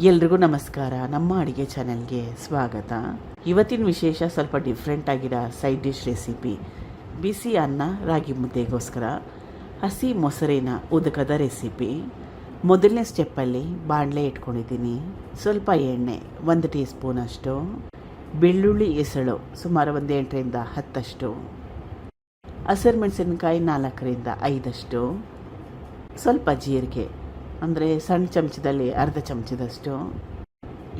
ಎಲ್ರಿಗೂ ನಮಸ್ಕಾರ. ನಮ್ಮ ಅಡುಗೆ ಚಾನೆಲ್ಗೆ ಸ್ವಾಗತ. ಇವತ್ತಿನ ವಿಶೇಷ ಸ್ವಲ್ಪ ಡಿಫ್ರೆಂಟ್ ಆಗಿರೋ ಸೈಡ್ ಡಿಶ್ ರೆಸಿಪಿ. ಬಿಸಿ ಅನ್ನ ರಾಗಿ ಮುದ್ದೆಗೋಸ್ಕರ ಹಸಿ ಮೊಸರಿನ ಉದಕದ ರೆಸಿಪಿ. ಮೊದಲನೇ ಸ್ಟೆಪ್ಪಲ್ಲಿ ಬಾಣಲೆ ಇಟ್ಕೊಂಡಿದ್ದೀನಿ. ಸ್ವಲ್ಪ ಎಣ್ಣೆ 1 ಟೀ ಸ್ಪೂನ್ ಅಷ್ಟು, ಬೆಳ್ಳುಳ್ಳಿ ಎಸಳು ಸುಮಾರು 8ರಿಂದ 10 ಹಸಿರು ಮೆಣಸಿನಕಾಯಿ 4ರಿಂದ 5, ಸ್ವಲ್ಪ ಜೀರಿಗೆ ಅಂದರೆ ಸಣ್ಣ ಚಮಚದಲ್ಲಿ ಅರ್ಧ ಚಮಚದಷ್ಟು.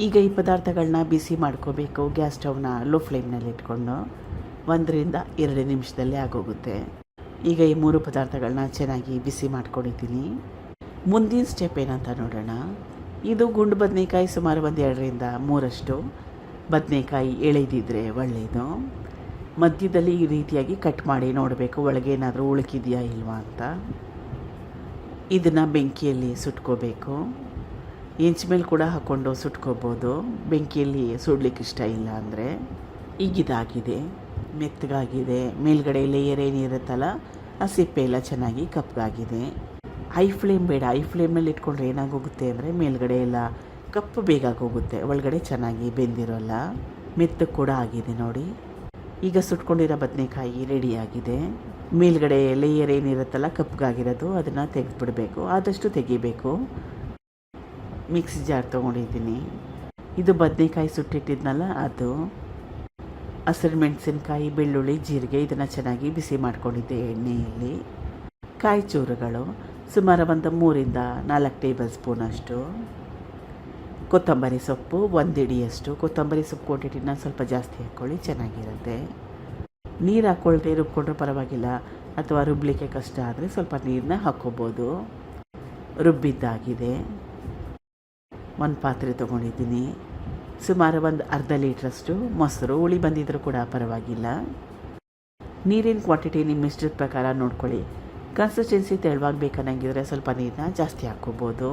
ಈಗ ಈ ಪದಾರ್ಥಗಳನ್ನ ಬಿಸಿ ಮಾಡ್ಕೋಬೇಕು. ಗ್ಯಾಸ್ ಸ್ಟವ್ನ ಲೋ ಫ್ಲೇಮ್ನಲ್ಲಿ ಇಟ್ಕೊಂಡು 1ರಿಂದ 2 ನಿಮಿಷದಲ್ಲಿ ಆಗೋಗುತ್ತೆ. ಈಗ ಈ 3 ಪದಾರ್ಥಗಳನ್ನ ಚೆನ್ನಾಗಿ ಬಿಸಿ ಮಾಡ್ಕೊಂಡಿದ್ದೀನಿ. ಮುಂದಿನ ಸ್ಟೆಪ್ ಏನಂತ ನೋಡೋಣ. ಇದು ಗುಂಡು ಬದನೆಕಾಯಿ ಸುಮಾರು 2ರಿಂದ 3 ಬದನೆಕಾಯಿ ಎಳೆದಿದ್ರೆ ಒಳ್ಳೆಯದು. ಮಧ್ಯದಲ್ಲಿ ಈ ರೀತಿಯಾಗಿ ಕಟ್ ಮಾಡಿ ನೋಡಬೇಕು ಒಳಗೆ ಏನಾದರೂ ಉಳುಕಿದೆಯಾ ಇಲ್ವಾ ಅಂತ. ಇದನ್ನು ಬೆಂಕಿಯಲ್ಲಿ ಸುಟ್ಕೋಬೇಕು. ಹೆಂಚ ಮೇಲೆ ಕೂಡ ಹಾಕ್ಕೊಂಡು ಸುಟ್ಕೋಬೋದು, ಬೆಂಕಿಯಲ್ಲಿ ಸುಡ್ಲಿಕ್ಕೆ ಇಷ್ಟ ಇಲ್ಲ ಅಂದರೆ. ಈಗಿದಾಗಿದೆ, ಮೆತ್ತಗಾಗಿದೆ. ಮೇಲ್ಗಡೆ ಲೇಯರ್ ಏನಿರುತ್ತಲ್ಲ ಆ ಸಿಪ್ಪೆ ಎಲ್ಲ ಚೆನ್ನಾಗಿ ಕಪ್ಪಗಾಗಿದೆ. ಹೈ ಫ್ಲೇಮ್ ಬೇಡ. ಹೈ ಫ್ಲೇಮಲ್ಲಿ ಇಟ್ಕೊಂಡ್ರೆ ಏನಾಗೋಗುತ್ತೆ ಅಂದರೆ ಮೇಲ್ಗಡೆ ಎಲ್ಲ ಕಪ್ಪು ಬೇಗ ಆಗೋಗುತ್ತೆ, ಒಳಗಡೆ ಚೆನ್ನಾಗಿ ಬೆಂದಿರೋಲ್ಲ. ಮೆತ್ತಗೆ ಕೂಡ ಆಗಿದೆ ನೋಡಿ. ಈಗ ಸುಟ್ಕೊಂಡಿರೋ ಬದನೆಕಾಯಿ ರೆಡಿಯಾಗಿದೆ. ಮೇಲ್ಗಡೆ ಲೇಯರ್ ಏನಿರುತ್ತಲ್ಲ ಕಪ್ಪಗಾಗಿರೋದು ಅದನ್ನು ತೆಗೆದುಬಿಡಬೇಕು, ಆದಷ್ಟು ತೆಗಿಬೇಕು. ಮಿಕ್ಸಿ ಜಾರ್ ತೊಗೊಂಡಿದ್ದೀನಿ. ಇದು ಬದನೆಕಾಯಿ ಸುಟ್ಟಿಟ್ಟಿದ್ನಲ್ಲ ಅದು. ಹಸಿರು ಮೆಣಸಿನಕಾಯಿ, ಬೆಳ್ಳುಳ್ಳಿ, ಜೀರಿಗೆ ಇದನ್ನು ಚೆನ್ನಾಗಿ ಬಿಸಿ ಮಾಡ್ಕೊಂಡಿದ್ದೆ ಎಣ್ಣೆಯಲ್ಲಿ. ಕಾಯಿ ಚೂರುಗಳು ಸುಮಾರು 3ರಿಂದ 4 ಟೇಬಲ್ ಸ್ಪೂನ್ ಅಷ್ಟು. ಕೊತ್ತಂಬರಿ ಸೊಪ್ಪು 1 ಹಿಡಿಯಷ್ಟು. ಕೊತ್ತಂಬರಿ ಸೊಪ್ಪು ಕ್ವಾಂಟಿಟಿನ ಸ್ವಲ್ಪ ಜಾಸ್ತಿ ಹಾಕ್ಕೊಳ್ಳಿ, ಚೆನ್ನಾಗಿರುತ್ತೆ. ನೀರು ಹಾಕ್ಕೊಳ್ದೆ ರುಬ್ಕೊಂಡ್ರೂ ಪರವಾಗಿಲ್ಲ, ಅಥವಾ ರುಬ್ಲಿಕ್ಕೆ ಕಷ್ಟ ಆದರೆ ಸ್ವಲ್ಪ ನೀರನ್ನ ಹಾಕ್ಕೋಬೋದು. ರುಬ್ಬಿದ್ದಾಗಿದೆ. 1 ಪಾತ್ರೆ ತೊಗೊಂಡಿದ್ದೀನಿ. ಸುಮಾರು 1 ಅರ್ಧ ಲೀಟ್ರಷ್ಟು ಮೊಸರು. ಹುಳಿ ಬಂದಿದ್ದರೂ ಕೂಡ ಪರವಾಗಿಲ್ಲ. ನೀರಿನ ಕ್ವಾಂಟಿಟಿ ನಿಮ್ಮ ಇಷ್ಟದ ಪ್ರಕಾರ ನೋಡ್ಕೊಳ್ಳಿ. ಕನ್ಸಿಸ್ಟೆನ್ಸಿ ತೆಳುವಾಗಿ ಬೇಕನ್ನಂಗಿದ್ರೆ ಸ್ವಲ್ಪ ನೀರನ್ನ ಜಾಸ್ತಿ ಹಾಕ್ಕೋಬೋದು.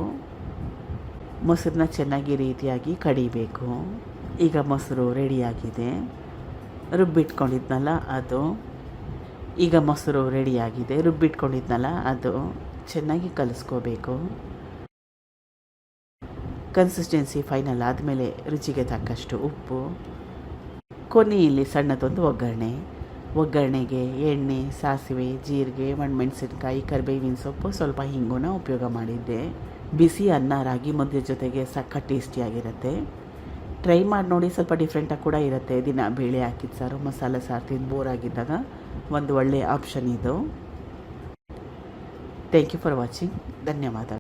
ಮೊಸರನ್ನ ಚೆನ್ನಾಗಿ ರೀತಿಯಾಗಿ ಕಡಿಬೇಕು. ಈಗ ಮೊಸರು ರೆಡಿಯಾಗಿದೆ. ರುಬ್ಬಿಟ್ಕೊಂಡಿದ್ನಲ್ಲ ಅದು. ಈಗ ಮೊಸರು ರೆಡಿಯಾಗಿದೆ. ರುಬ್ಬಿಟ್ಕೊಂಡಿದ್ನಲ್ಲ ಅದು ಚೆನ್ನಾಗಿ ಕಲಿಸ್ಕೋಬೇಕು. ಕನ್ಸಿಸ್ಟೆನ್ಸಿ ಫೈನಲ್ ಆದಮೇಲೆ ರುಚಿಗೆ ತಕ್ಕಷ್ಟು ಉಪ್ಪು. ಕೊನೆಯಲ್ಲಿ ಸಣ್ಣದೊಂದು ಒಗ್ಗರಣೆಗೆ ಎಣ್ಣೆ, ಸಾಸಿವೆ, ಜೀರಿಗೆ, ಒಣಮೆಣಸಿನಕಾಯಿ, ಕರಿಬೇವಿನ ಸೊಪ್ಪು, ಸ್ವಲ್ಪ ಹಿಂಗುನ ಉಪಯೋಗ ಮಾಡಿದ್ದೆ. ಬಿಸಿ ಅನ್ನ ರಾಗಿ ಮುದ್ದೆ ಜೊತೆಗೆ ಸಖತ್ ಟೇಸ್ಟಿಯಾಗಿರುತ್ತೆ. ಟ್ರೈ ಮಾಡಿ ನೋಡಿ. ಸ್ವಲ್ಪ ಡಿಫ್ರೆಂಟಾಗಿ ಕೂಡ ಇರುತ್ತೆ. ದಿನ ಬೇಳೆ ಹಾಕಿದ ಸಾರು, ಮಸಾಲೆ ಸಾರು ತಿಂದು ಬೋರ್ ಆಗಿದ್ದಾಗ ಒಂದು ಒಳ್ಳೆಯ ಆಪ್ಷನ್ ಇದು. Thank you for watching. ಧನ್ಯವಾದ.